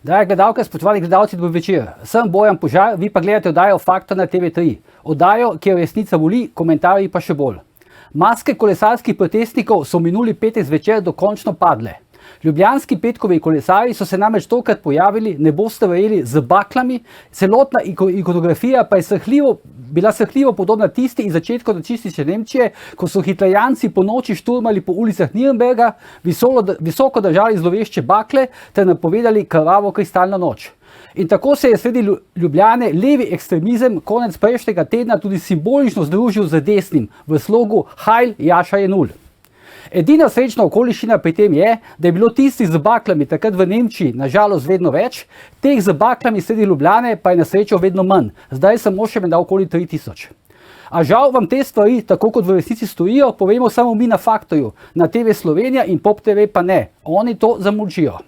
Drage gledalke, spoštovani gledalci, dober večer. Sem Bojan Požar, vi pa gledate oddajo Faktor na TV3. Oddajo, kjer resnica boli, komentarji pa še bolj. Maske kolesarskih protestnikov so minuli petek zvečer dokončno padle. Ljubljanski petkovi kolesarji so se namreč tokrat pojavili, ne boste verjeli, z baklami, celotna ikonografija pa je bila srhljivo podobna tisti iz začetkov nacistične Nemčije, ko so hitlerjanci po noči šturmali po ulicah Nürnberga, visoko držali zlovešče bakle ter napovedali krvavo kristalno noč. In tako se je sredi Ljubljane levi ekstremizem konec prejšnjega tedna tudi simbolično združil z desnim v slogu Heil Jaša je nul. Edina srečna okoliščina pri tem je, da je bilo tistih z baklami takrat v Nemčiji nažalost vedno več, teh z baklami sredi Ljubljane pa je na srečo vedno manj, zdaj samo še menda okoli 3000. A žal vam te stvari, tako kot v resnici stojijo, povemo samo mi na Faktorju, na TV Slovenija in Pop TV pa ne, oni to zamolčijo.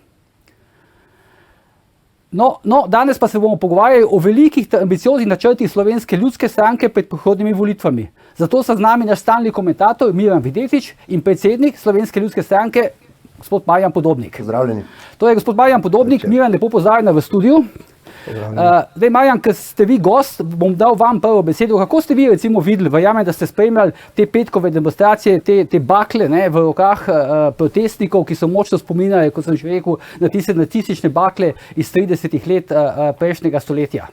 No, danes pa se bomo pogovarjali o velikih ter ambicioznih načrtih Slovenske ljudske stranke pred prihodnjimi volitvami. Zato so z nami naš stalni komentator Miran Videtič in predsednik Slovenske ljudske stranke, gospod Marjan Podobnik. Pozdravljeni. Torej, gospod Marjan Podobnik, Miran, lepo pozdravljena v studiu. Zdaj, Marjan, ker ste vi gost, bom dal vam prvo besedo. Kako ste vi recimo videli, verjamem, da ste spremljali te petkove demonstracije, te bakle v rokah protestnikov, ki so močno spominjali, kot sem že rekel, na tiste nacistične bakle iz 30 let prejšnjega stoletja?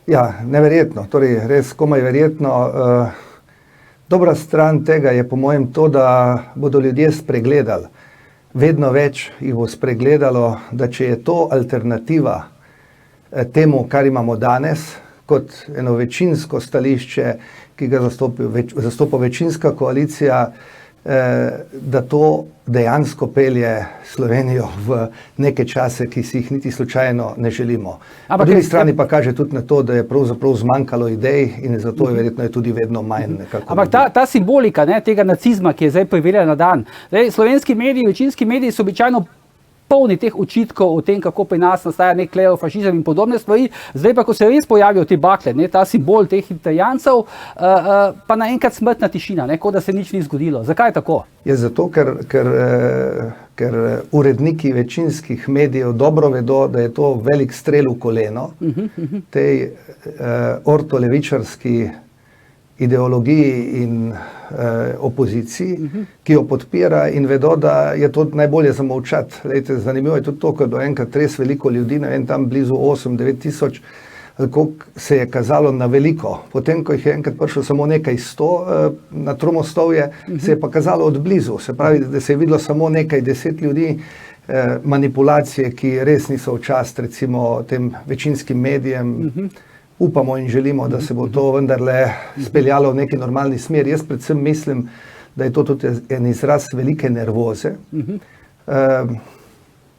Ja, neverjetno, torej res komaj verjetno. Dobra stran tega je po mojem to, da bodo ljudje spregledali. Vedno več jih bo spregledalo, da če je to alternativa temu, kar imamo danes, kot eno večinsko stališče, ki ga zastopa večinska koalicija, da to dejansko pelje Slovenijo v neke čase, ki si jih niti slučajno ne želimo. Po drugi strani pa kaže tudi na to, da je pravzaprav zmanjkalo idej in zato je verjetno tudi vedno manj nekako. Ampak ta simbolika tega nacizma, ki je zdaj priveljala na dan. Slovenski mediji, večinski mediji so običajno polni teh očitkov o tem, kako pri nas nastaja nek klerofašizem in podobne stvari. Zdaj pa, ko se res pojavijo te bakle, ta simbol teh Italijancev, pa naenkrat smrtna tišina, kot da se nič ni zgodilo. Zakaj je tako? Je zato, ker uredniki večinskih medijev dobro vedo, da je to velik strel v koleno tej ortolevičarski ideologiji in opoziciji, ki jo podpira in vedo, da je to najbolje zamolčati. Zanimivo je tudi to, ker do enkrat res veliko ljudi, ne vem, tam blizu 8-9 tisoč, koliko se je kazalo na veliko. Potem, ko jih je enkrat prišlo samo nekaj 100 na Tromostovje, se je pa kazalo od blizu. Se pravi, da se je videlo samo nekaj 10 ljudi, manipulacije, ki res niso v čast recimo tem večinskim medijem. Upamo in želimo, da se bo to vendarle speljalo v neki normalni smer. Jaz predvsem mislim, da je to tudi en izraz velike nervoze.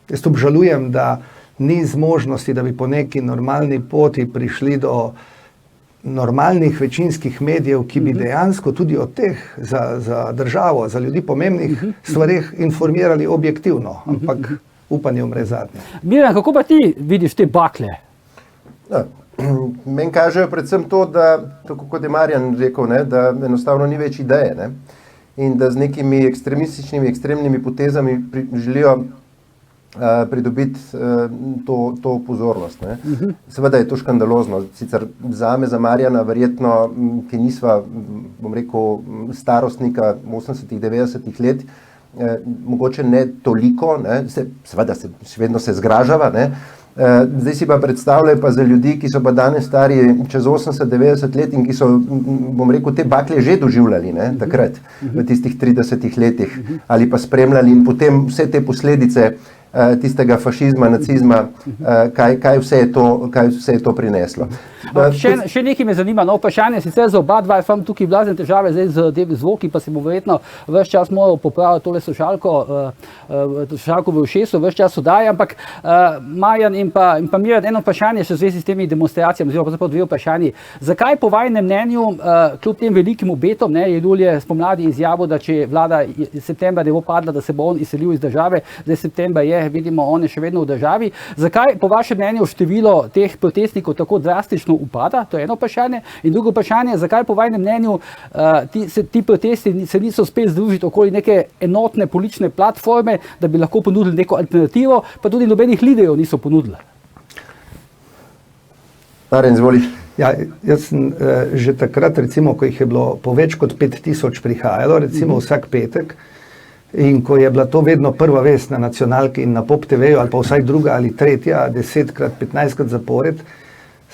Jaz obžalujem, da ni zmožnosti, da bi po neki normalni poti prišli do normalnih večinskih medijev, ki bi dejansko tudi o teh za državo, za ljudi pomembnih stvareh informirali objektivno. Ampak upanje umre zadnje. Miran, kako pa ti vidiš te bakle? Meni kažejo predvsem to, da, tako kot je Marjan rekel, da enostavno ni več ideje, in da z nekimi ekstremističnimi, ekstremnimi potezami želijo pridobiti to pozornost. Seveda je to škandalozno. Sicer zame, za Marjana, verjetno, ki nisva, bom rekel, starostnika 80-ih, 90-ih let, mogoče ne toliko, seveda še vedno se zgražava, zdaj si pa predstavljaj pa za ljudi, ki so pa danes stari čez 80-90 let in ki so, bom rekel, te bakle že doživljali takrat, v tistih 30 letih, ali pa spremljali in potem vse te posledice tistega fašizma, nacizma, kaj vse je to prineslo. Še nekaj me zanima, vprašanje sicer za oba dva, imam tukaj blazne težave zdaj z zvoki, pa si bo verjetno ves čas moral popraviti tole slušalko v ušesu, ves čas oddaja, ampak Marjan in pa Miran, eno vprašanje še v zvezi s temi demonstracijami, oziroma pravzaprav dve vprašanji. Zakaj po vajinem mnenju, kljub tem velikim obetom, je Julije spomladi izjavil, da če vlada septembra ne bo padla, da se bo on izselil iz države, zdaj septembra je vidimo, on je še vedno v državi. Zakaj po vašem mnenju število teh protestnikov tako drastično upada? To je eno vprašanje. In drugo vprašanje, zakaj po vašem mnenju ti protesti se niso spet združiti okoli neke enotne politične platforme, da bi lahko ponudili neko alternativo, pa tudi nobenih liderjev niso ponudili? Marjan, izvoli. Ja, jaz sem že takrat, recimo, ko jih je bilo po več kot 5000 prihajalo, recimo vsak petek, in ko je bila to vedno prva vest na nacionalki in na Pop TV-ju, ali pa vsaj druga ali tretja, 10krat, 15krat zapored,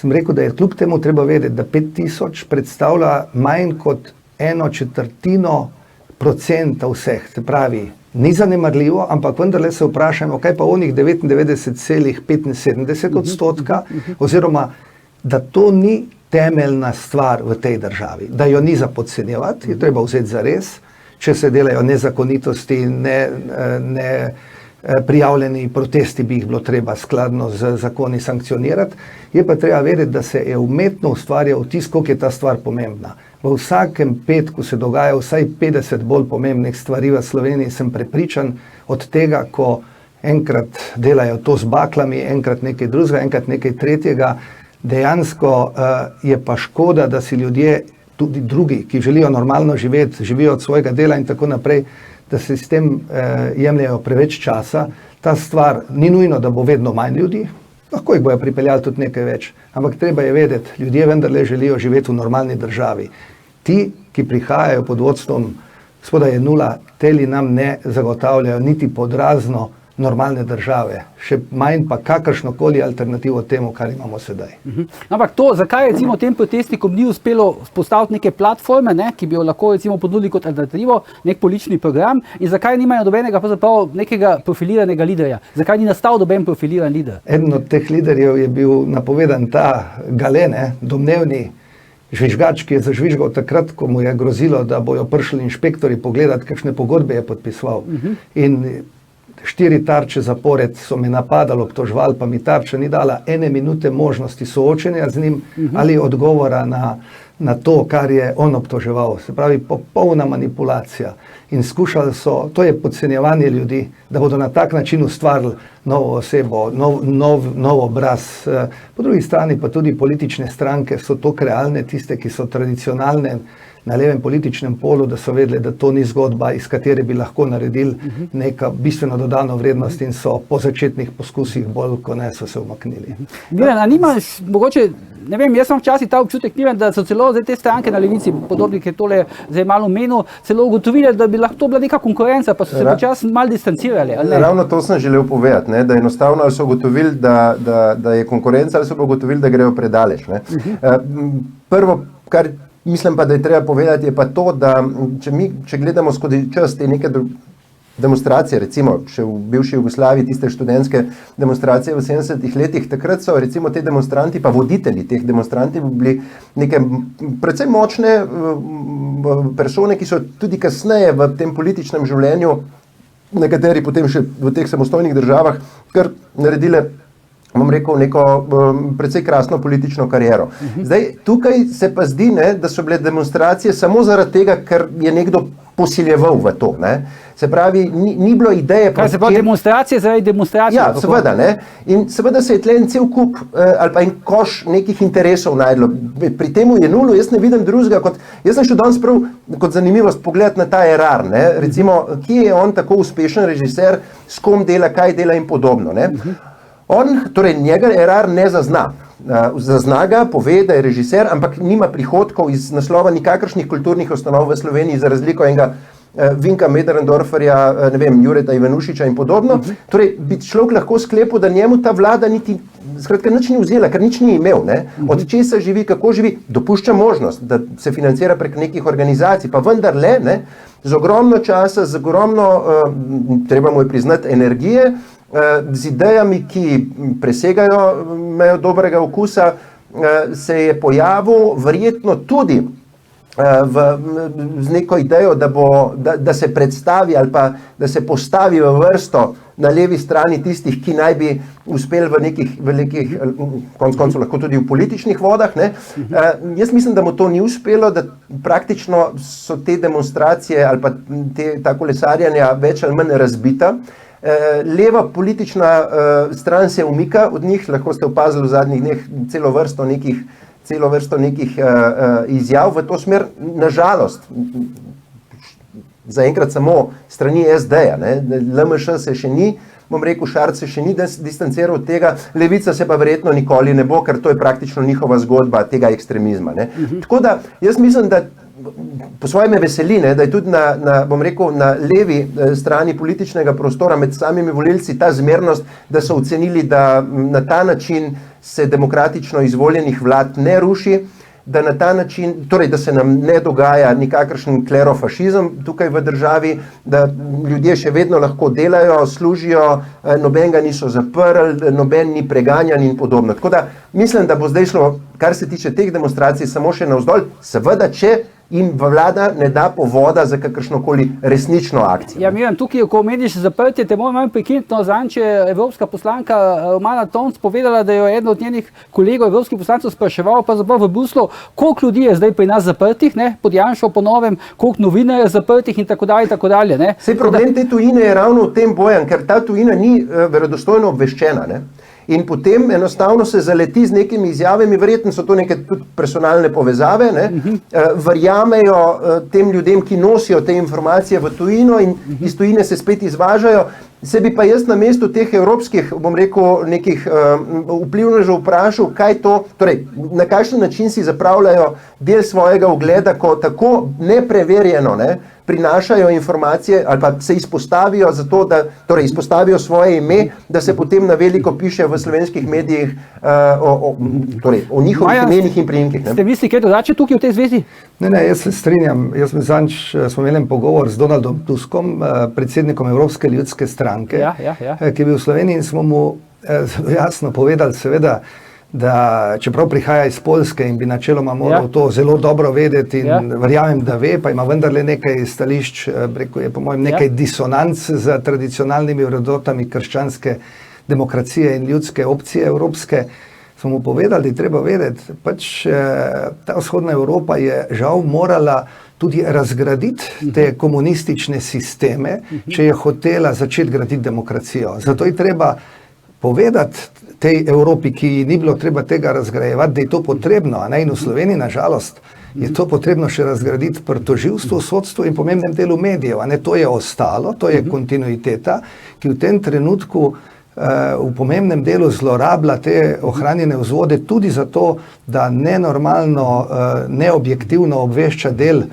sem rekel, da je kljub temu treba vedeti, da 5000 predstavlja manj kot 1/4% vseh. Se pravi, ni zanemarljivo, ampak vendarle se vprašajmo, kaj pa onih 99,75%, oziroma da to ni temeljna stvar v tej državi, da jo ni za podcenjevati, je treba vzeti za res, če se delajo nezakonitosti, prijavljeni protesti, bi jih bilo treba skladno z zakoni sankcionirati, je pa treba vedeti, da se je umetno ustvarjal vtis, koliko je ta stvar pomembna. V vsakem petku se dogaja vsaj 50 bolj pomembnih stvari v Sloveniji, sem prepričan, od tega, ko enkrat delajo to z baklami, enkrat nekaj drugega, enkrat nekaj tretjega. Dejansko je pa škoda, da si ljudje, tudi drugi, ki želijo normalno živeti, živijo od svojega dela in tako naprej, da se s tem jemljajo preveč časa. Ta stvar ni nujno, da bo vedno manj ljudi, lahko jih bojo pripeljali tudi nekaj več, ampak treba je vedeti, ljudje vendarle želijo živeti v normalni državi. Ti, ki prihajajo pod vodstvom gospoda Jenulla, teli nam ne zagotavljajo niti podrazno normalne države, še manj pa kakršnokoli alternativo temu, kar imamo sedaj. Ampak to, zakaj recimo tem protestnikom ni uspelo postaviti neke platforme, ki bi jo lahko recimo ponudili kot alternativo, nek politični program, in zakaj nimajo dobenega pravzaprav nekega profiliranega liderja? Zakaj ni nastal doben profiliran lider? Eden od teh liderjev je bil napovedan ta Gale, domnevni žvižgač, ki je zažvižgal takrat, ko mu je grozilo, da bojo prišli inšpektori pogledati, kakšne pogodbe je podpisoval. In 4 tarče zapored so me napadali, obtoževali, pa mi tarča ni dala 1 minute možnosti soočenja z njim ali odgovora na to, kar je on obtoževal. Se pravi, popolna manipulacija. In skušali so, to je podcenjevanje ljudi, da bodo na tak način ustvarili novo osebo, nov obraz. Po drugi strani pa tudi politične stranke so toliko realne, tiste, ki so tradicionalne na levem političnem polu, da so vedeli, da to ni zgodba, iz katere bi lahko naredili neka bistveno dodano vrednost, in so po začetnih poskusih bolj kot ne so se umaknili. Miran, a nimaš mogoče, ne vem, jaz sem včasih ta občutek, da so celo te stranke na levici, podobni, ki je tole zdaj malo menil, celo ugotovili, da bi lahko to bila neka konkurenca, pa so se počasno malo distancirali. Ravno to sem želel povedati, da enostavno ali so ugotovili, da je konkurenca, ali so pa ugotovili, da grejo predaleč. Prvo, kar mislim pa, da je treba povedati, je pa to, da če gledamo skozi čas te neke demonstracije, recimo še v bivši Jugoslaviji, tiste študentske demonstracije v 70-ih letih, takrat so recimo te demonstranti, pa voditelji teh demonstrantov bili neke precej močne persone, ki so tudi kasneje v tem političnem življenju, nekateri potem še v teh samostojnih državah, kar naredile, bom rekel, neko precej krasno politično kariero. Zdaj, tukaj se pa zdi, da so bile demonstracije samo zaradi tega, ker je nekdo posiljeval v to. Se pravi, ni bilo ideje... Kaj se pa demonstracije zaradi demonstracije? Ja, seveda. In seveda se je tle en cel kup ali pa en koš nekih interesov najdlo. Pri temu Jenullu jaz ne vidim drugega kot... Jaz sem šel danes prav kot zanimivost pogledati na ta erar. Recimo, kje je on tako uspešen režiser, s kom dela, kaj dela in podobno. On, torej njega erar ne zazna. Zazna ga, pove, da je režiser, ampak nima prihodkov iz naslova nikakršnih kulturnih ustanov v Sloveniji, za razliko enega Vinka Möderndorferja, ne vem, Jureta Ivanušiča in podobno. Torej, bi človek lahko sklepal, da njemu ta vlada niti, skratka, nič ni vzela, ker nič ni imel. Od česa živi, kako živi, dopušča možnost, da se financira prek nekih organizacij, pa vendar le, z ogromno časa, z ogromno, treba mu je priznati, energije, z idejami, ki presegajo mejo dobrega okusa, se je pojavil verjetno tudi z neko idejo, da se predstavi ali pa da se postavi v vrsto na levi strani tistih, ki naj bi uspeli v nekih konec koncev lahko tudi v političnih vodah. Jaz mislim, da mu to ni uspelo, da praktično so te demonstracije ali pa ta kolesarjanja več ali manj razbita. Leva politična stran se umika od njih, lahko ste opazili v zadnjih dneh celo vrsto nekih izjav v to smer, nažalost. Zaenkrat samo strani SD-ja, LMŠ se še ni, bom rekel, Šarec se še ni distanciral od tega, Levica se pa verjetno nikoli ne bo, ker to je praktično njihova zgodba tega ekstremizma. Tako da jaz mislim, da po svoje me veseli, da je tudi bom rekel, na levi strani političnega prostora med samimi volilci ta zmernost, da so ocenili, da na ta način se demokratično izvoljenih vlad ne ruši, da na ta način, torej da se nam ne dogaja nikakršen klerofašizem tukaj v državi, da ljudje še vedno lahko delajo, služijo, nobenega niso zaprli, noben ni preganjan in podobno. Tako da mislim, da bo zdaj šlo, kar se tiče teh demonstracij, samo še navzdolj, seveda, če jim vlada ne da povoda za kakršnokoli resnično akcijo. Ja, Miran, tukaj, ko omeniš zaprtje, te moram prekiniti, zadnjič je evropska poslanka Romana Tomc povedala, da jo eden od njenih kolegov evropskih poslancev spraševal pa v Bruslu, koliko ljudi je zdaj pri nas zaprtih, pod Janšo po novem, koliko novinarjev zaprtih in tako dalje. Sej problem te tujine je ravno v tem, Bojan, ker ta tujina ni verodostojno obveščena, In potem enostavno se zaleti z nekimi izjavami, verjetno so to neke tudi personalne povezave, verjamejo tem ljudem, ki nosijo te informacije v tujino in iz tujine se spet izvažajo. Se bi pa jaz na mestu teh evropskih, bom rekel, nekih vplivnežev vprašal, kaj to, torej na kakšen način si zapravljajo del svojega ugleda, ko tako nepreverjeno prinašajo informacije ali pa se izpostavijo za to, da torej izpostavijo svoje ime, da se potem na veliko piše v slovenskih medijih o njihovih imenih in priimkih. Ste misli, kaj dodače tukaj v tej zvezi? Ne, jaz se strinjam. Jaz smo imeli pogovor z Donaldom Tuskom, predsednikom Evropske ljudske stranke, ki je bil v Sloveniji in smo mu jasno povedali, seveda, da čeprav prihaja iz Poljske in bi načeloma moral to zelo dobro vedeti in verjamem, da ve, pa ima vendarle nekaj stališč, je po mojem nekaj disonanc z tradicionalnimi vrednotami krščanske demokracije in ljudske opcije evropske, smo mu povedali, treba vedeti, ta vzhodna Evropa je žal morala tudi razgraditi te komunistične sisteme, če je hotela začeti graditi demokracijo. Zato je treba povedati tej Evropi, ki ni bilo treba tega razgrajevati, da je to potrebno, in v Sloveniji, nažalost, je to potrebno še razgraditi pri tožilstvu, sodstvu in pomembnem delu medijev. To je ostalo, to je kontinuiteta, ki v tem trenutku v pomembnem delu zlorablja te ohranjene vzvode tudi zato, da nenormalno, neobjektivno obvešča del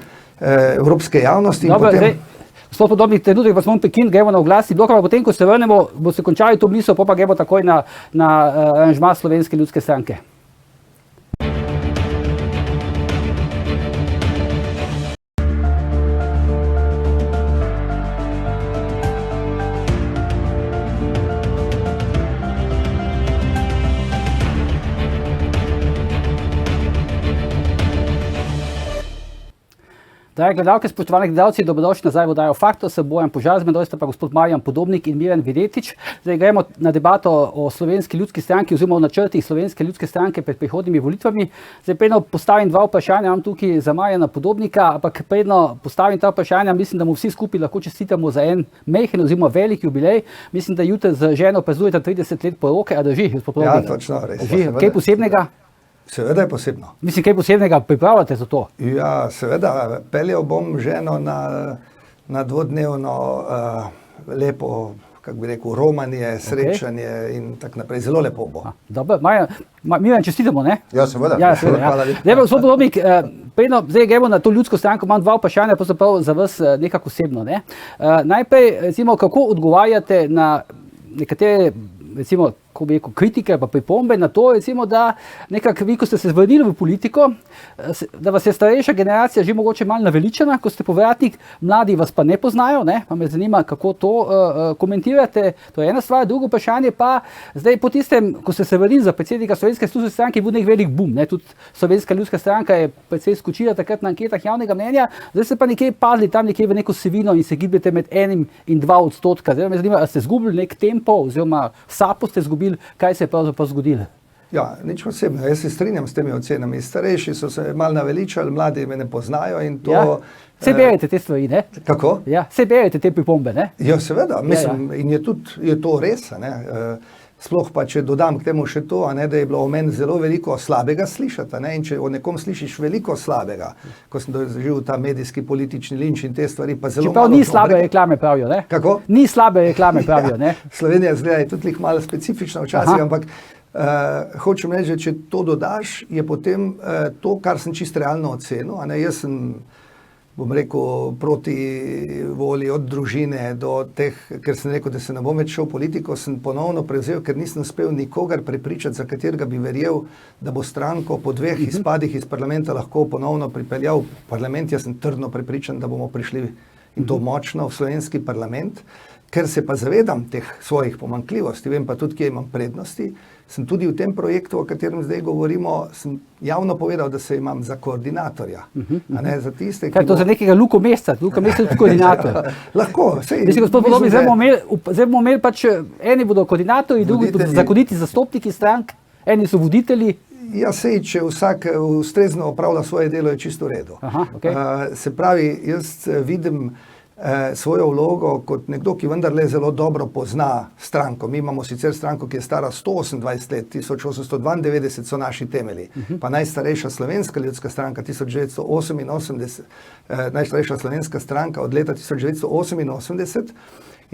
evropske javnosti. Gospod Podobnik, trenutek vas moram prekiniti, gremo na oglas, pa potem, ko se vrnemo, bo se končali to misel, pa gremo takoj na aranžma Slovenske ljudske stranke. Drage gledalke, spoštovani gledalci, dobrodošli nazaj v oddajo Faktor, se Bojan Požar, z menoj sta pa gospod Marjan Podobnik in Miran Videtič. Zdaj gremo na debato o Slovenski ljudski stranki oziroma o načrtih Slovenske ljudske stranke pred prihodnjimi volitvami. Zdaj predno postavim dva vprašanja, imam tukaj za Marjana Podobnika, ampak predno postavim ta vprašanja, mislim, da mu vsi skupaj lahko čestitamo za en majhen oziroma velik jubilej. Mislim, da jutri z ženo praznujete 30 let poroke, a drži, gospod Podobnik? Ja, točno, res. Kaj posebnega? Seveda je posebno. Mislim, kaj posebnega pripravljate za to? Ja, seveda, peljal bom ženo na dvodnevno lepo, kako bi rekel, romanje, srečanje in tako naprej. Zelo lepo bo. Dobro, Miran, čestitamo, ne? Ja, seveda. Hvala. Gospod Podobnik, zdaj gremo na to ljudsko stranko, imam dva vprašanja, pravzaprav za vas nekako osebno. Najprej, recimo, kako odgovarjate na nekatere, recimo, ko bi rekel, kritike pa pripombe na to, recimo, da nekako vi, ko ste se vrnili v politiko, da vas je starejša generacija že mogoče malo naveličena, ko ste povratnik, mladi vas pa ne poznajo, pa me zanima, kako to komentirate. To je ena stvar. Drugo vprašanje pa, zdaj po tistem, ko ste se vrnili za predsednika Slovenske ljudske stranke, je bil nek velik boom, tudi Slovenska ljudska stranka je precej skočila takrat na anketah javnega mnenja, zdaj ste pa nekje padli tam nekje v neko sivino in se gibljete med 1 in 2%. Zdaj me zanima, ali ste zgubili nek tempo oziroma sapo ste zgubili, kaj se je pravzaprav zgodilo? Ja, nič posebno. Jaz se strinjam s temi ocenami. Starejši so se malo naveličali, mladi me ne poznajo in to... Ja. Vse berete te stvari, ne? Kako? Ja, vse berete te pripombe, ne? Ja, seveda. Mislim, in je to res, ne? Sploh pa, če dodam k temu še to, da je bilo o meni zelo veliko slabega slišati. In če o nekom slišiš veliko slabega, ko sem doživel ta medijski politični linč in te stvari, pa zelo čeprav ni slabe reklame pravijo, ne? Kako? Ni slabe reklame pravijo, ne? Slovenija zgleda je tudi malo specifična včasih, ampak hočem reči, če to dodaš, je potem to, kar sem čisto realno ocenil. Jaz sem, bom rekel, proti volji od družine do teh, ker sem rekel, da se ne bom več šel v politiko, sem ponovno prevzel, ker nisem uspel nikogar prepričati, za katerega bi verjel, da bo stranko po 2 izpadih iz parlamenta lahko ponovno pripeljal v parlament. Jaz sem trdno prepričan, da bomo prišli in to močno v slovenski parlament. Ker se pa zavedam teh svojih pomanjkljivosti, vem pa tudi, kje imam prednosti, sem tudi v tem projektu, o katerem zdaj govorimo, sem javno povedal, da se imam za koordinatorja. Za tiste, Kaj je to za nekega Luko Mesca? Luka Mesec je tudi koordinator. Lahko. Mislim, gospod Podobnik, zdaj bomo imeli pač, eni bodo koordinatorji, drugi bodo zakoniti zastopniki strank, eni so voditelji. Ja, sej, če vsak ustrezno opravlja svoje delo, je čisto v redu. Aha, okay. Se pravi, jaz vidim svojo vlogo kot nekdo, ki vendarle zelo dobro pozna stranko. Mi imamo sicer stranko, ki je stara 128 let, 1892 so naši temelji, pa najstarejša slovenska ljudska stranka 1988, najstarejša slovenska stranka od leta 1988.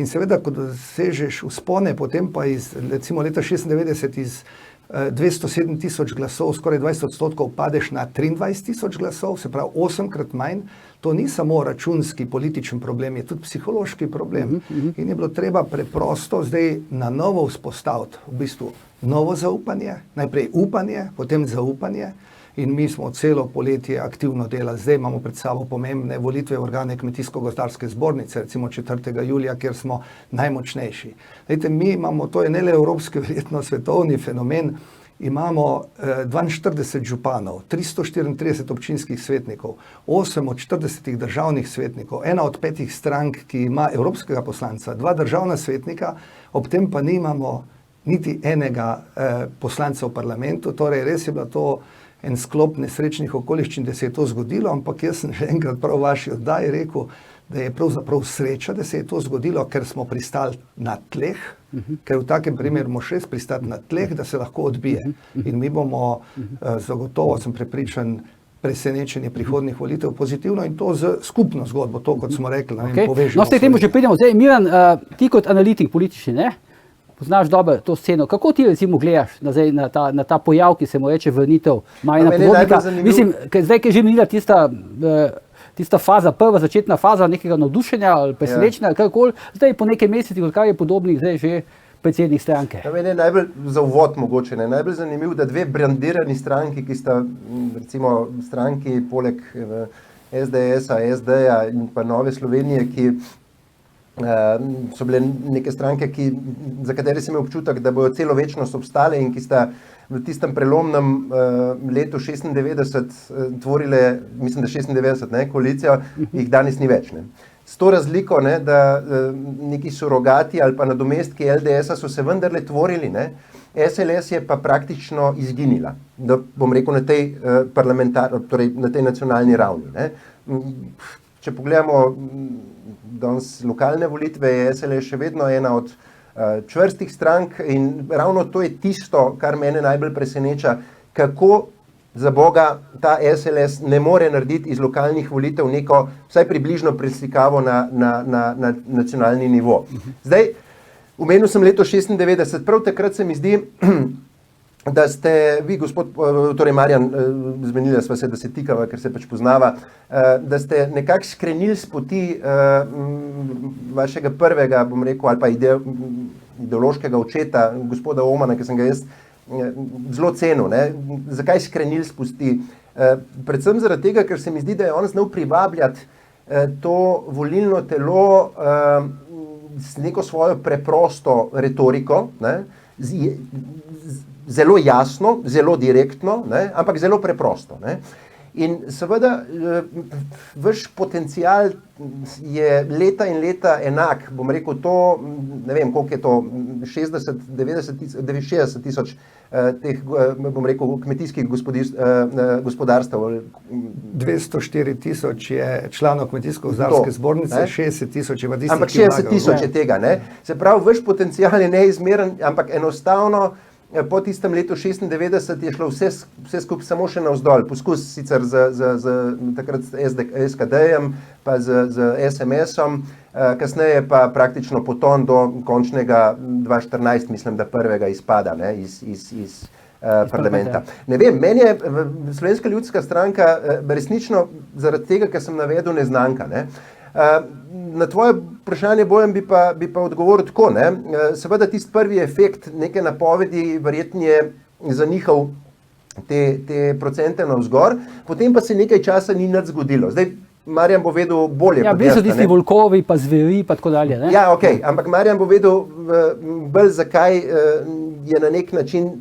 In seveda, ko dosežeš vzpone, potem pa iz, recimo leta 96 iz 207 tisoč glasov, skoraj 20% padeš na 23 tisoč glasov, se pravi 8-krat manj. To ni samo računski političen problem, je tudi psihološki problem. In je bilo treba preprosto zdaj na novo vzpostaviti v bistvu novo zaupanje, najprej upanje, potem zaupanje. In mi smo celo poletje aktivno delali. Zdaj imamo pred sabo pomembne volitve v organe Kmetijsko-gozdarske zbornice, recimo 4. julija, kjer smo najmočnejši. Dajte, mi imamo, to je ne le evropski, verjetno svetovni fenomen, imamo 42 županov, 334 občinskih svetnikov, 8 od 40 državnih svetnikov, 1 od 5 strank, ki ima evropskega poslanca, 2 državna svetnika, ob tem pa nimamo niti enega poslanca v parlamentu. Torej, res je bila to en sklop nesrečnih okoliščin, da se je to zgodilo, ampak jaz sem že enkrat prav v vaši oddaji rekel, da je pravzaprav sreča, da se je to zgodilo, ker smo pristali na tleh, ker v takem primeru moraš res pristati na tleh, da se lahko odbije. In mi bomo, zagotovo sem prepričan, presenečenje prihodnjih volitev pozitivno in to z skupno zgodbo, to, kot smo rekli, povežemo. No, s tem že pridemo. Zdaj, Miran, ti kot analitik politični, ne? Poznaš dobro to sceno. Kako ti recimo gledaš na ta pojav, ki se mu reče vrnitev Marjana Podobnika? Mislim, zdaj, ki je že minila tista faza, prva začetna faza nekega navdušenja ali presenečenja, ali karkoli, zdaj po nekaj mesecih, odkar je Podobnik zdaj že predsednik stranke. Meni je najbolj za uvod mogoče, najbolj zanimivo, da 2 brandirani stranki, ki sta recimo stranki poleg SDS-a, SD-ja in pa Nove Slovenije, ki so bile neke stranke, za katere sem imel občutek, da bodo celo večnost obstale in ki sta v tistem prelomnem letu 96 tvorile, mislim, da 96, koalicijo, jih danes ni več. S to razliko, da neki surogati ali pa nadomestki LDS-a so se vendarle tvorili, SLS je pa praktično izginila, da bom rekel, na tej torej na tej nacionalni ravni. Če pogledamo danes lokalne volitve, je SLS še vedno ena od čvrstih strank in ravno to je tisto, kar mene najbolj preseneča, kako za Boga ta SLS ne more narediti iz lokalnih volitev neko vsaj približno preslikavo na nacionalni nivo. Zdaj, omenil sem leto 96, prav takrat se mi zdi, da ste vi, gospod, torej Marjan, zmenili sva se, da se tikava, ker se pač poznava, da ste nekako skrenili s poti vašega prvega, bom rekel, ali pa ideološkega očeta, gospoda Omana, ki sem ga jaz zelo cenil. Zakaj skrenili s poti? Predvsem zaradi tega, ker se mi zdi, da je on znal privabljati to volilno telo s neko svojo preprosto retoriko, zelo jasno, zelo direktno, ampak zelo preprosto. In seveda, vaš potencial je leta in leta enak. Bom rekel, to, ne vem, koliko je to, 60, 60 tisoč teh, bom rekel, kmetijskih gospodarstv. 204 tisoč je članov Kmetijsko-gozdarske zbornice, 60 tisoč je pa tistih, ampak 60 tisoč je tega, ne? Se pravi, vaš potencial je neizmeren, ampak enostavno po tistem letu 96 je šlo vse skupaj samo še navzdol. Poskus sicer z takrat SKD-jem, pa z SMS-om, kasneje pa praktično poton do končnega 2014, mislim, da prvega izpada, ne, iz parlamenta. Ne vem, meni je Slovenska ljudska stranka resnično zaradi tega, ker sem navedel, neznanka, ne. Na tvoje vprašanje, Bojan, bi pa odgovoril tako, ne. Seveda tisti prvi efekt neke napovedi verjetno je zanihal te procente navzgor, potem pa se nekaj časa ni nič zgodilo. Zdaj, Marjan bo vedel bolje. Ja, bili so tisti volkovi, pa zveri, pa tako dalje, ne? Ja, okej, ampak Marjan bo vedel bolj, zakaj je na nek način,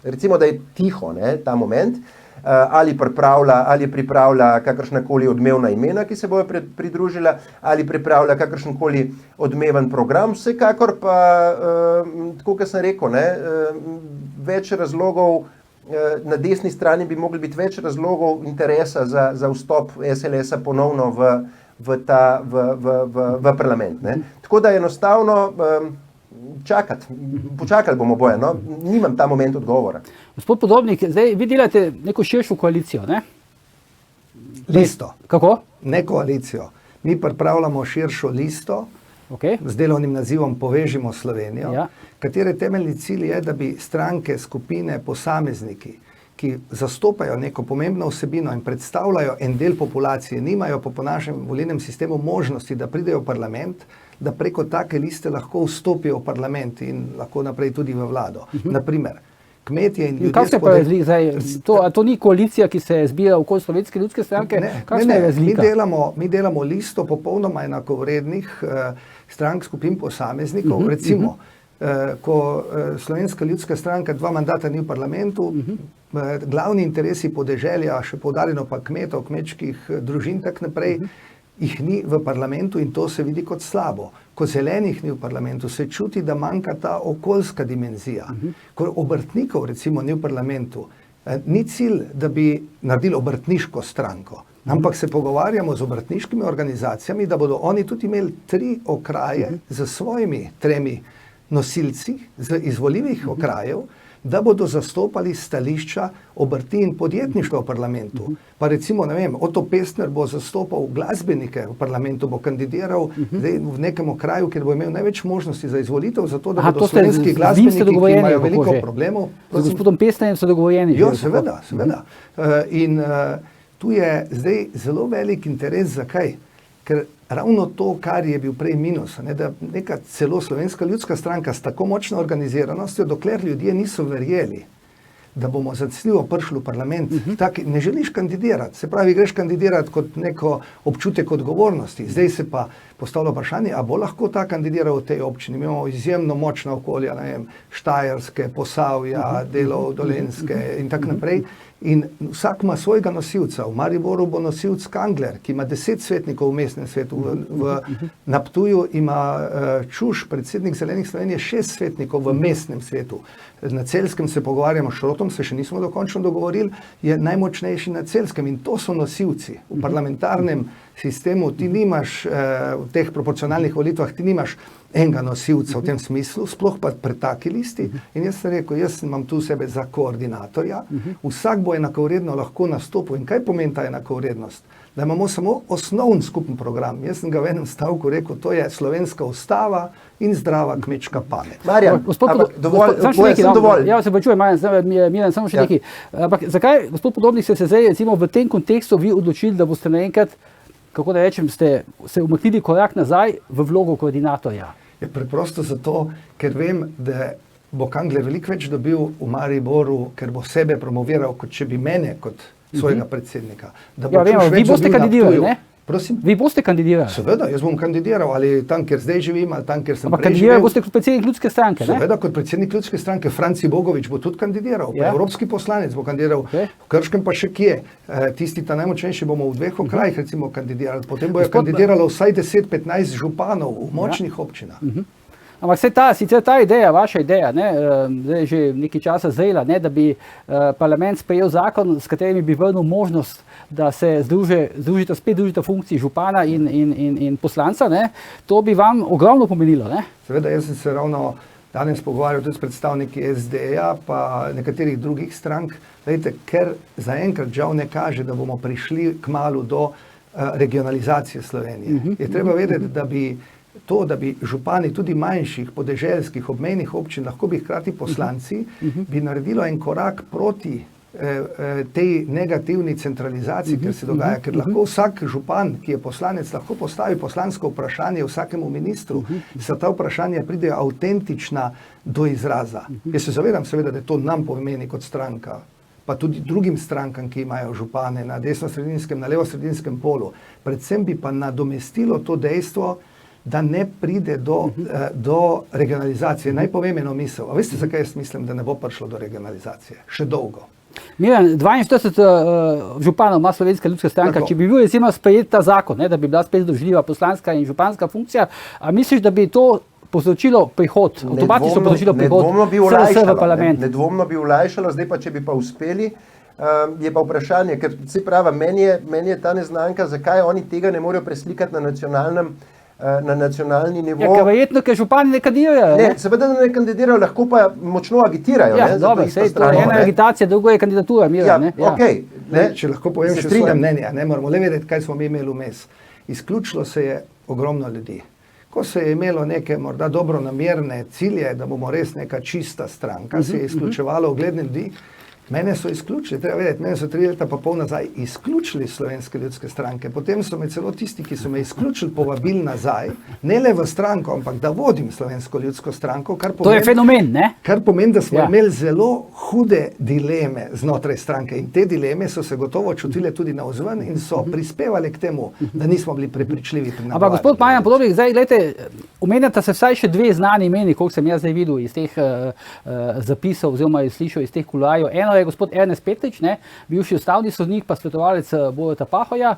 recimo, da je tiho, ne, ta moment, ali pripravlja kakršnakoli odmevna imena, ki se bojo pridružila, ali pripravlja kakršenkoli odmeven program, vsekakor pa, tako kot sem rekel, ne, več razlogov, na desni strani bi mogli biti več razlogov interesa za vstop SLS-a ponovno v parlament, ne. Tako da enostavno počakali bomo, Bojan, no? Nimam ta moment odgovora. Gospod Podobnik, zdaj vi delate neko širšo koalicijo, ne? Listo. Kako? Ne koalicijo. Mi pripravljamo širšo listo, z delovnim nazivom Povežimo Slovenijo, katere temeljni cilj je, da bi stranke, skupine, posamezniki, ki zastopajo neko pomembno vsebino in predstavljajo en del populacije, nimajo po našem volilnem sistemu možnosti, da pridejo v parlament, da preko take liste lahko vstopijo v parlament in lahko naprej tudi v vlado. Naprimer, kmetje in ljudje... Kaj se pa razlika zdaj? To ni koalicija, ki se zbira okoli Slovenske ljudske stranke? Kakšna je razlika? Mi delamo listo popolnoma enakovrednih strank, skupin posameznikov. Recimo, ko Slovenska ljudska stranka 2 mandata ni v parlamentu, glavni interesi podeželja, še poudarjeno pa kmetov, kmečkih družin, tak naprej, jih ni v parlamentu in to se vidi kot slabo. Ko zelenih ni v parlamentu, se čuti, da manjka ta okoljska dimenzija. Ko obrtnikov recimo ni v parlamentu, ni cilj, da bi naredili obrtniško stranko, ampak se pogovarjamo z obrtniškimi organizacijami, da bodo oni tudi imeli 3 okraje z svojimi 3 nosilci z izvoljivih okrajev, da bodo zastopali stališča obrti in podjetništva v parlamentu. Pa recimo, ne vem, Oto Pestner bo zastopal glasbenike v parlamentu, bo kandidiral v nekem okraju, kjer bo imel največ možnosti za izvolitev, zato da bodo slovenski glasbeniki, ki imajo veliko problemov. Z gospodom Pestnerjem so dogovorjeni. Jo, seveda. In tu je zdaj zelo velik interes, zakaj? Ker ravno to, kar je bil prej minus, da neka celo Slovenska ljudska stranka s tako močno organiziranostjo, dokler ljudje niso verjeli, da bomo zanesljivo prišli v parlament, ne želiš kandidirati. Se pravi, greš kandidirati kot neko občutek odgovornosti. Zdaj se pa postavlja vprašanje, a bo lahko ta kandidiral v tej občini. Imamo izjemno močna okolja, ne vem, Štajerske, Posavja, delov Dolenjske in tako naprej. In vsak ima svojega nosilca. V Mariboru bo nosilc Kangler, ki ima 10 svetnikov v mestnem svetu. Na Ptuju ima Čuš, predsednik Zelenih Slovenije, 6 svetnikov v mestnem svetu. Na Celjskem se pogovarjamo s Šrotom, se še nismo dokončno dogovorili, je najmočnejši na Celjskem in to so nosilci. V parlamentarnem sistemu ti nimaš, v teh proporcionalnih volitvah, ti nimaš enega nosilca v tem smislu, sploh pa pri taki listi. In jaz sem rekel, jaz imam tu sebe za koordinatorja, vsak bo enakovredno lahko nastopil. In kaj pomeni ta enakovrednost? Da imamo samo osnovni skupen program. Jaz sem ga v enem stavku rekel, to je slovenska ustava in zdrava kmečka pamet. Marjan, dovolj. Ja, se počujem, Miran, samo še nekaj. Ampak zakaj, gospod Podobnik, ste se zdaj recimo v tem kontekstu vi odločili, da boste naenkrat, kako da rečem, ste se umaknili korak nazaj v vlogo koordinatorja? Je preprosto zato, ker vem, da bo Kangler veliko več dobil v Mariboru, ker bo sebe promoviral, kot če bi mene kot svojega predsednika. Ja, vemo, vi boste kandidirali, ne? Prosim? Vi boste kandidirali? Seveda, jaz bom kandidiral ali tam, kjer zdaj živim, ali tam, kjer sem Ampak prej kandidirali živel. boste kot predsednik ljudske stranke, ne? Seveda, kot predsednik ljudske stranke, Franci Bogovič bo tudi kandidiral, Ja. evropski poslanec bo kandidiral, Okej. v Krškem pa še kje. Tisti ta najmočnejši bomo v dveh okrajih recimo kandidirali, potem bojo Gospod- kandidiralo vsaj 10-15 županov v močnih občinah. Ampak sicer ta ideja, vaša ideja, ne, zdaj že nekaj časa zrela, ne, da bi parlament sprejel zakon, s katerim bi vrnil možnost, da se združita funkciji župana in poslanca, ne, to bi vam ogromno pomenilo. Ne? Seveda, jaz sem se ravno danes pogovarjal tudi s predstavniki SD-ja pa nekaterih drugih strank, lejte, ker zaenkrat žal ne kaže, da bomo prišli kmalu do regionalizacije Slovenije. Je treba vedeti, da bi župani tudi manjših, podeželskih, obmejnih občin, lahko bi hkrati poslanci, bi naredilo en korak proti tej negativni centralizaciji, ker se dogaja, ker lahko vsak župan, ki je poslanec, lahko postavi poslansko vprašanje vsakemu ministru, da ta vprašanja pridejo avtentična do izraza. Jaz se zavedam seveda, da to nam pomeni kot stranka, pa tudi drugim strankam, ki imajo župane na desno-sredinskem, na levo-sredinskem polu. Predvsem bi pa nadomestilo to dejstvo, da ne pride do regionalizacije. Naj povem eno misel. A veste, zakaj jaz mislim, da ne bo prišlo do regionalizacije? Še dolgo. Miran, 42 županov ima Slovenska ljudska stranka. Tako. Če bi bil recimo sprejet ta zakon, ne, da bi bila spet združljiva poslanska in županska funkcija, a misliš, da bi to povzročilo prihod, avtomatično povzročilo prihod SDS v parlament? Nedvomno bi olajšalo, zdaj pa, če bi pa uspeli, je pa vprašanje, ker se pravi, meni je ta neznanka, zakaj oni tega ne morejo preslikati na nacionalni nivo. Ja, verjetno, ker župani ne kandidirajo. Ne, seveda ne kandidirajo, lahko pa močno agitirajo. Ja, dobro, to je ena agitacija, drugo je kandidatura, Miran. Ja, okej. Če lahko povem še svoje mnenje, ne moramo le vedeti, kaj smo mi imeli vmes. Izključilo se je ogromno ljudi. Ko se je imelo neke morda dobronamerne cilje, da bomo res neka čista stranka, se je izključevalo ugledne ljudi. Mene so izključili, treba vedeti, mene so 3 leta pa pol nazaj izključili Slovenske ljudske stranke. Potem so me celo tisti, ki so me izključili, povabili nazaj, ne le v stranko, ampak da vodim Slovensko ljudsko stranko. To je fenomen, ne? Kar pomeni, da smo imeli zelo hude dileme znotraj stranke in te dileme so se gotovo čutile tudi navzven in so prispevali k temu, da nismo bili prepričljivi pri nagovarjanju. Ampak gospod Marjan Podobnik, zdaj gledajte, omenjata se vsaj še 2 znani imeni, koliko sem jaz zdaj videl iz teh zapisov oziroma slišal iz teh kuloarjev. Eno je gospod Ernest Petrič, ne, bivši ustavni sodnik, pa svetovalec Boruta Pahorja,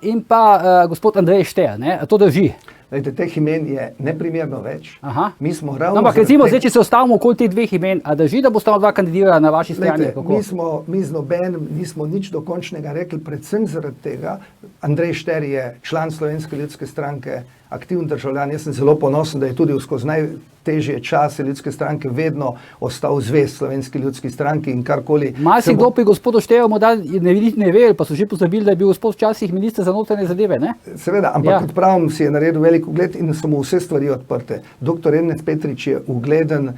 in pa gospod Andrej Šter, ne, to drži. Lejte, teh imen je neprimerno več. Aha. Mi smo ravno... Ampak recimo, zdaj, če se ostavimo okoli teh 2 imen, a drži, da boste dva kandidirala na vaši strani? Mi z nobenim nismo nič dokončnega rekli, predvsem zaradi tega. Andrej Šter je član Slovenske ljudske stranke, aktiven državljan. Jaz sem zelo ponosen, da je tudi skozi najtežje čase ljudske stranke vedno ostal zvest Slovenski ljudski stranki in karkoli. Marsikdo pri gospodu Šteru morda ne ve, pa so že pozabili, da je bil gospod včasih minister za notranje zadeve, ne? Seveda, ampak kot pravim, si je naredil velik ugled in so mu vse stvari odprte. Dr. Ernest Petrič je ugleden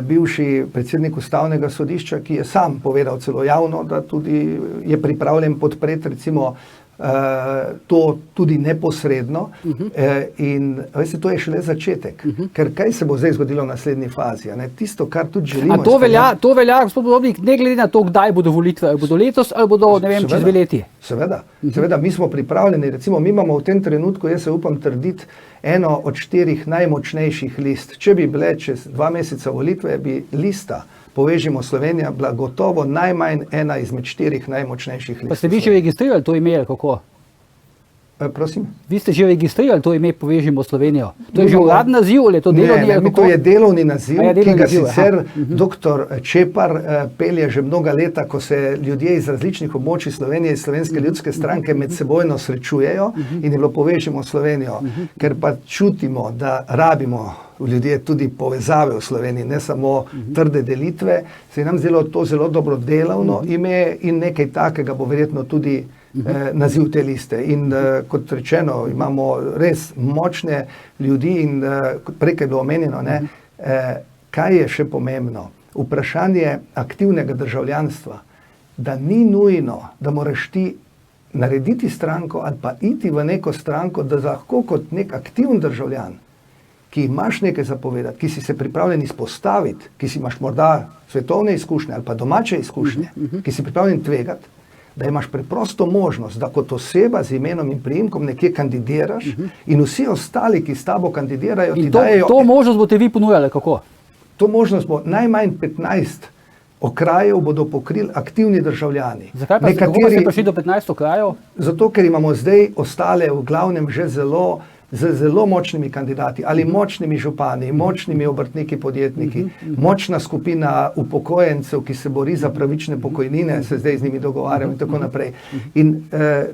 bivši predsednik ustavnega sodišča, ki je sam povedal celo javno, da tudi je pripravljen podpreti recimo to tudi neposredno in veste, to je šele začetek, ker kaj se bo zdaj zgodilo v naslednji fazi, ne? Tisto, kar tudi želimo. A to velja, gospod Podobnik, ne glede na to, kdaj bodo volitve, ali bodo letos ali bodo, ne vem, čez 2 leti. Seveda, mi smo pripravljeni, recimo mi imamo v tem trenutku, jaz se upam trditi, eno od 4 najmočnejših list. Če bi bile čez 2 meseca volitve, bi lista Povežimo Slovenija bila gotovo najmanj ena izmed 4 najmočnejših list. Pa ste vi že registrirali to ime, ali kako? Prosim? Vi ste že registrirali to ime Povežimo Slovenijo? To je že uradni naziv ali je to delovni naziv? Ne, to je delovni naziv, ki ga sicer dr. Čepar pelje že mnoga leta, ko se ljudje iz različnih območij Slovenije, iz Slovenske ljudske stranke med sebojno srečujejo in je bilo Povežimo Slovenijo, ker pa čutimo, da rabimo ljudje tudi povezave v Sloveniji, ne samo trde delitve, se je nam zdelo to zelo dobro delovno ime in nekaj takega bo verjetno tudi naziv te liste. In kot rečeno, imamo res močne ljudi in prej je bilo omenjeno, kaj je še pomembno. Vprašanje aktivnega državljanstva, da ni nujno, da moraš ti narediti stranko ali pa iti v neko stranko, da lahko kot nek aktiven državljan, ki imaš nekaj zapovedati, ki si se pripravljen izpostaviti, ki si imaš morda svetovne izkušnje ali pa domače izkušnje, ki si pripravljen tvegati, da imaš preprosto možnost, da kot oseba z imenom in priimkom nekje kandidiraš in vsi ostali, ki s tabo kandidirajo, In ti dajejo... to možnost boste vi ponujali, kako? To možnost bo najmanj 15 okrajev bodo pokrili aktivni državljani. Zakaj pa kako ste prišli do 15 okrajev? Zato, ker imamo zdaj ostale v glavnem že zelo močnimi kandidati ali močnimi župani, močnimi obrtniki, podjetniki, močna skupina upokojencev, ki se bori za pravične pokojnine, se zdaj z njimi dogovarjamo in tako naprej. In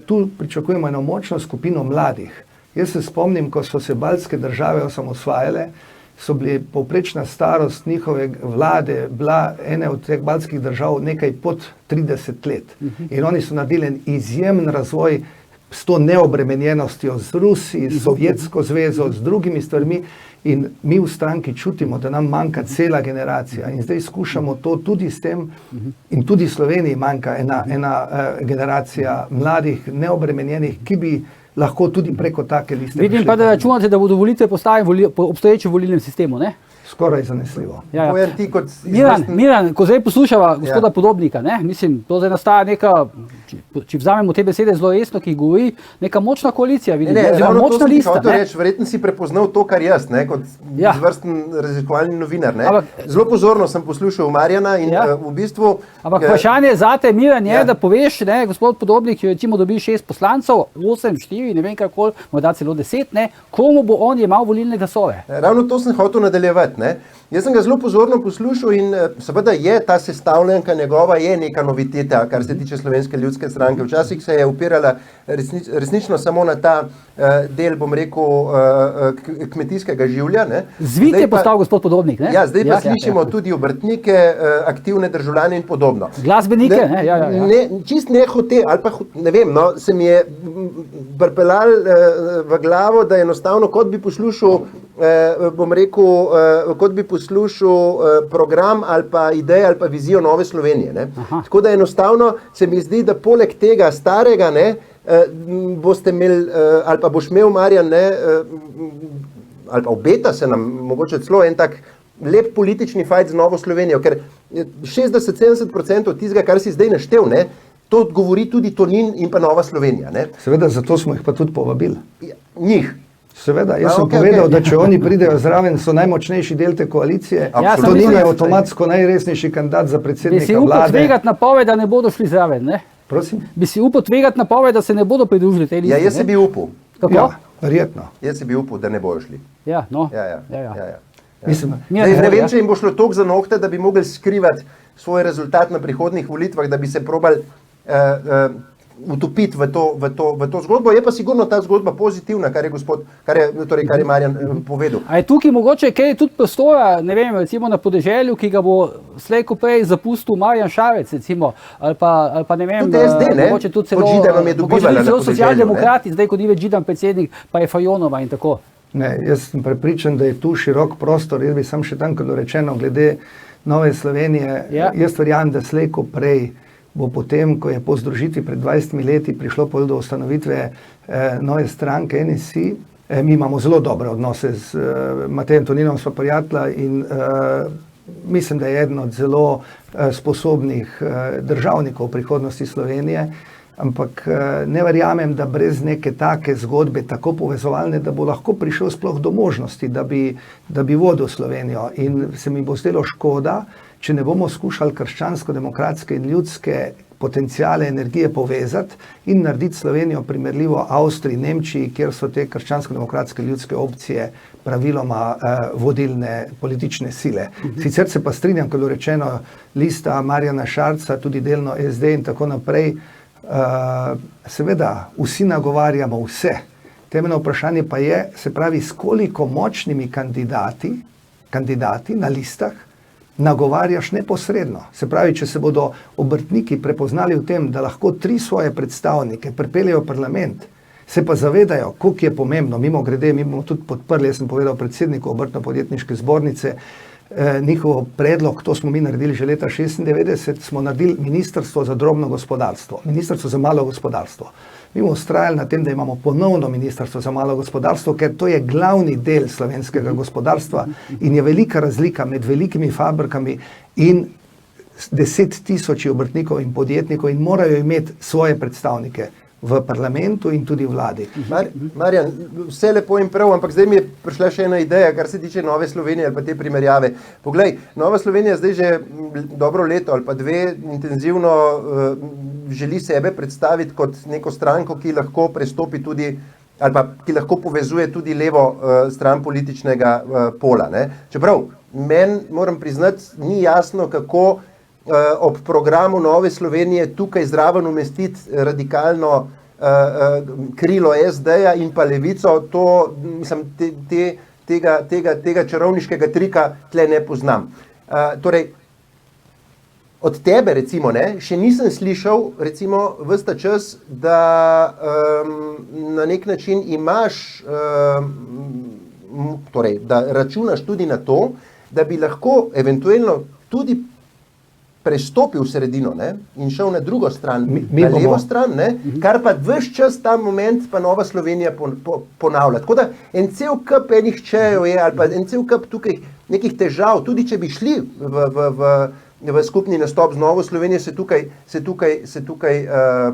tu pričakujemo eno močno skupino mladih. Jaz se spomnim, ko so se baltske države osamosvajale, so bili povprečna starost njihove vlade bila ene od teh baltskih držav nekaj pod 30 let. In oni so naredili en izjemen razvoj s to neobremenjenostjo z Rusi, s Sovjetsko zvezo, z drugimi stvarmi in mi v stranki čutimo, da nam manjka cela generacija in zdaj skušamo to tudi s tem in tudi Sloveniji manjka ena generacija mladih, neobremenjenih, ki bi lahko tudi preko take liste. Vidim pa, da računate, da bodo volitve postavljene po obstoječem volilnem sistemu, ne? Skoraj zanesljivo. Ja. Povem ti kot Miran, ko zdaj poslušava gospoda Podobnika, ne? Mislim, to zdaj nastaja neka, če vzamemo te besede zelo resno, ki govori, neka močna koalicija, vidim, močna lista. Verjetno si prepoznal to, kar jaz, ne, kot izvrsten raziskovalni novinar. Ne. Zelo pozorno sem poslušal Marjana in v bistvu... Ampak vprašanje zate, Miran, je, da poveš, ne, gospod Podobnik, recimo dobi 6 poslancev, 8, 4, ne vem kako, morda celo 10, ne, komu bo on jemal volilne glasove? Ravno to sem hotel nadaljevati. Ne. Jaz sem ga zelo pozorno poslušal in seveda je ta sestavljanka njegova je neka noviteta, kar se tiče Slovenske ljudske stranke. Včasih se je upirala resnično samo na ta del, bom rekel, kmetijskega življa. Ne. Zvit je postal gospod Podobnik, ne? Ja, zdaj pa slišimo tudi obrtnike, aktivne državljane in podobno. Glasbenike, ne? Ja. Ne, čist ne hote, ali pa ne vem, no, se mi je pripeljal v glavo, da enostavno kot bi poslušal, bom rekel, kot bi poslušal program ali pa ideje ali pa vizijo Nove Slovenije. Ne. Tako da enostavno se mi zdi, da poleg tega starega, ne, boste imeli, ali pa boš imel, Marjan, ne, ali pa obeta se nam mogoče celo en tak lep politični fajt z Novo Slovenijo, ker 60-70% tistega, kar si zdaj naštel, ne, to govori tudi Tonin in pa Nova Slovenija. Ne. Seveda, zato smo jih pa tudi povabili. Njih. Seveda, jaz sem povedal, da če oni pridejo zraven, so najmočnejši del te koalicije. Tonin je avtomatsko najresnejši kandidat za predsednika vlade. Bi si upal tvegati napoved, da ne bodo šli zraven, ne? Prosim? Bi si upal tvegati napoved, da se ne bodo pridružili tej listi? Ja, jaz si bi upal. Kako? Ja, verjetno. Jaz si bi upal, da ne bojo šli. Ja, no. Ja. Mislim, ne vem, če jim bo šlo toliko za nohte, da bi mogli skrivati svoj rezultat na prihodnih volitvah, da bi se probali utopiti v to zgodbo. Je pa sigurno ta zgodba pozitivna, kar je Marjan povedal. A je tukaj mogoče kaj tudi prostora, ne vem, recimo na podeželju, ki ga bo slej ko prej zapustil Marjan Šarec, recimo, ali pa ne vem, tudi SD, ne? Mogoče tudi celo socialdemokrati, zdaj ko ni več Židan predsednik, pa je Fajonova in tako. Ne, jaz sem prepričan, da je tu širok prostor, jaz bi sam še tam, kot rečeno, glede Nove Slovenije, jaz verjamem, da slej ko prej bo potem, ko je po združitvi pred 20 leti prišlo do ustanovitve nove stranke NSI. Mi imamo zelo dobre odnose z Matejem Toninom, sva prijatelja in mislim, da je eden od zelo sposobnih državnikov prihodnosti Slovenije, ampak ne verjamem, da brez neke take zgodbe, tako povezovalne, da bo lahko prišel sploh do možnosti, da bi vodil Slovenijo. In se mi bo zdelo škoda, če ne bomo skušali krščansko-demokratske in ljudske potencijale energije povezati in narediti Slovenijo primerljivo Avstriji, Nemčiji, kjer so te krščansko-demokratske ljudske opcije praviloma vodilne politične sile. Sicer se pa strinjam, kot je rečeno, lista Marjana Šarca, tudi delno SD in tako naprej, seveda vsi nagovarjamo vse. Temeljno vprašanje pa je, se pravi, s koliko močnimi kandidati na listah nagovarjaš neposredno. Se pravi, če se bodo obrtniki prepoznali v tem, da lahko 3 svoje predstavnike pripeljejo v parlament, se pa zavedajo, koliko je pomembno, mimo grede, mi bomo tudi podprli, jaz sem povedal predsedniku Obrtno-podjetniške zbornice, njihov predlog, to smo mi naredili že leta 1996, smo naredili Ministrstvo za drobno gospodarstvo, Ministrstvo za malo gospodarstvo. Mi bomo vztrajali na tem, da imamo ponovno Ministrstvo za malo gospodarstvo, ker to je glavni del slovenskega gospodarstva in je velika razlika med velikimi fabrikami in 10 tisoči obrtnikov in podjetnikov in morajo imeti svoje predstavnike v parlamentu in tudi vladi. Marjan, vse lepo in prav, ampak zdaj mi je prišla še ena ideja, kar se tiče Nove Slovenije ali pa te primerjave. Poglej, Nova Slovenija zdaj že dobro leto ali pa dve intenzivno želi sebe predstaviti kot neko stranko, ki lahko prestopi tudi ali pa ki lahko povezuje tudi levo stran političnega pola. Ne? Čeprav meni, moram priznati, ni jasno, kako ob programu Nove Slovenije tukaj zraven umestiti radikalno krilo SD-ja in pa levico, to, mislim, tega čarovniškega trika tle ne poznam. Torej, od tebe, recimo, ne, še nisem slišal, recimo, ves ta čas, da na nek način imaš, torej, da računaš tudi na to, da bi lahko eventualno tudi prestopil v sredino, ne, in šel na drugo stran, na levo stran, ne, kar pa ves čas ta moment pa Nova Slovenija ponavlja. Tako da en cel kup enih čejev je, ali pa en cel kup tukaj nekih težav, tudi če bi šli v skupni nastop z Novo Slovenijo, se tukaj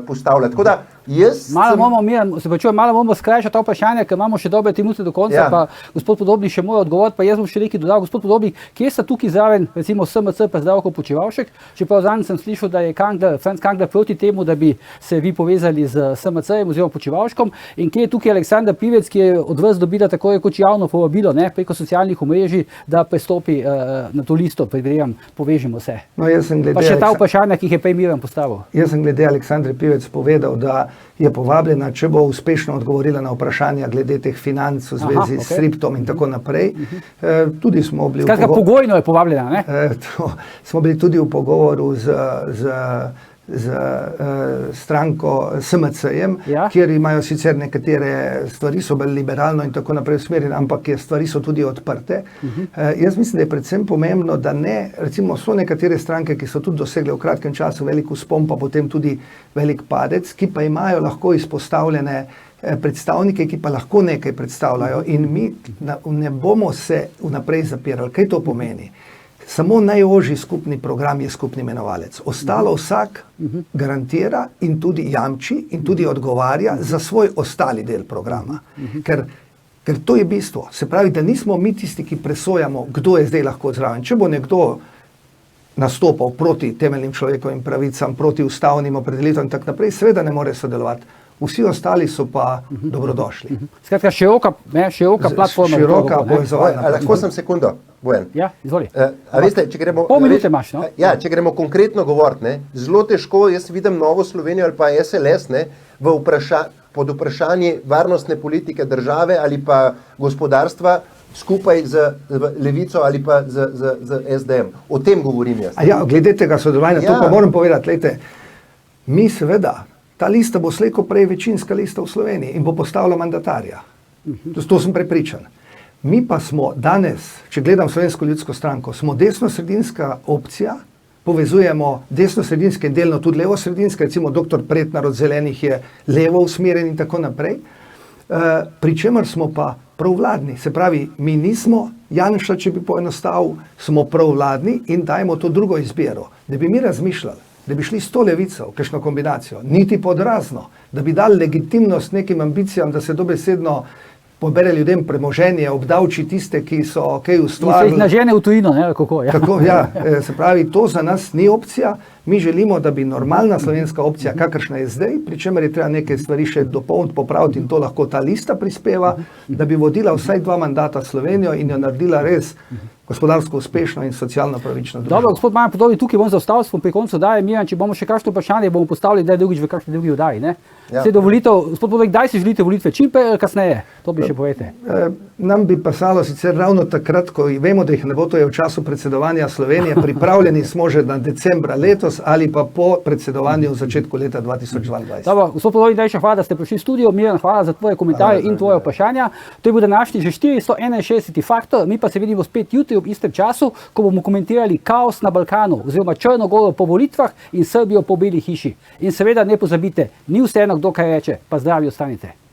postavlja. Tako da jaz malo bomo skrajšati to vprašanje, ker imamo še dobre 3 minute do konca, pa gospod Podobnik še mora odgovoriti, pa jaz bom še nekaj dodal. Gospod Podobnik, kje sta tukaj zraven, recimo SMC pa Zdravko Počivalšek, čeprav zadnjič sem slišal, da je Franc Kangler proti temu, da bi se vi povezali z SMC-jem oziroma Počivalškom, in kje je tukaj Aleksandra Pivec, ki je od vas dobila tako rekoč javno povabilo, ne, preko socialnih omrežij, da prestopi na to listo, predvidevam, povežimo se. No, pa še ta vprašanja, ki jih je prej Miran postavil. Jaz sem glede Aleksandre Pivec povedal, da je povabljena, če bo uspešno odgovorila na vprašanja glede teh financ v zvezi s Sriptom in tako naprej. Tudi smo bili Skratka, pogojno je povabljena, ne? Smo bili tudi v pogovoru z stranko SMC-jem, kjer imajo sicer nekatere stvari, so bolj liberalno in tako naprej usmerjene, ampak stvari so tudi odprte. Jaz mislim, da je predvsem pomembno, da ne, recimo so nekatere stranke, ki so tudi dosegle v kratkem času velik vzpon, pa potem tudi velik padec, ki pa imajo lahko izpostavljene predstavnike, ki pa lahko nekaj predstavljajo, in mi ne bomo se vnaprej zapirali. Kaj to pomeni? Samo najožji skupni program je skupni imenovalec. Ostalo vsak garantira in tudi jamči in tudi odgovarja za svoj ostali del programa. Ker to je bistvo. Se pravi, da nismo mi tisti, ki presojamo, kdo je zdaj lahko zraven. Če bo nekdo nastopal proti temeljnim človekovim pravicam, proti ustavnim opredelitvam in tako naprej, seveda ne more sodelovati. Vsi ostali so pa dobrodošli. Skratka, široka platforma. Široka povezovalna. Lahko sem sekundo, Bojan. Ja, izvoli. A veste, če gremo... Pol minute imaš, no? Ja, če gremo konkretno govoriti, ne, zelo težko, jaz vidim Novo Slovenijo ali pa SLS, ne, pod vprašanje varnostne politike države ali pa gospodarstva skupaj z Levico ali pa z SDM. O tem govorim jaz. Ja, glede tega sodelovanja, to pa moram povedati, lejte, mi seveda, ta lista bo slejko prej večinska lista v Sloveniji in bo postavila mandatarja. To sem prepričan. Mi pa smo danes, če gledam Slovensko ljudsko stranko, smo desno-sredinska opcija, povezujemo desno-sredinske in delno tudi levo-sredinske, recimo dr. Pretnar od Zelenih je levo usmerjen in tako naprej, pri čemer smo pa provladni. Se pravi, mi nismo Janša, če bi poenostavil, smo provladni in dajemo to drugo izbiro. Da bi mi razmišljali, da bi šli s to levico, kakšno kombinacijo, niti podrazno, da bi dali legitimnost nekim ambicijam, da se dobesedno pobere ljudem premoženje, obdavči tiste, ki so kaj ustvarili. In se jih nažene v tujino, ne, kako? Ja. Tako, ja, se pravi, to za nas ni opcija. Mi želimo, da bi normalna slovenska opcija, kakršna je zdaj, pri čemer je treba neke stvari še dopolniti, popraviti in to lahko ta lista prispeva, da bi vodila vsaj 2 mandata Slovenijo in jo naredila res gospodarsko uspešno in socialno pravično družbo. Dobro, gospod Marjan Podobnik, tukaj bom zaostal, smo pri koncu oddaje. Miran, če bomo še kakšno vprašanje, bomo postavili kdaj drugič v kakšni drugi oddaji, ne? Zdaj do volitev, gospod Podobnik, kdaj si želite volitve? Čim prej, kasneje? To bi še povedali. Nam bi pasalo sicer ravno takrat, ko vemo, da jih ne bo, to je v času predsedovanja Slovenije, pripravljeni smo že na decembra letos ali pa po predsedovanju v začetku leta 2022. Dobro, gospod Podobnik, najlepša hvala, da ste prišli v studio. Miran, hvala za tvoje komentarje in tvoje vprašanja. To je bil današnji že 461. Faktor, mi pa se vidimo spet jutri ob istem času, ko bomo komentirali kaos na Balkanu oziroma Črno Goro po volitvah in Srbijo po Beli hiši. In seveda ne pozabite, ni vseeno, kdo kaj reče, pa zdravi ostanite.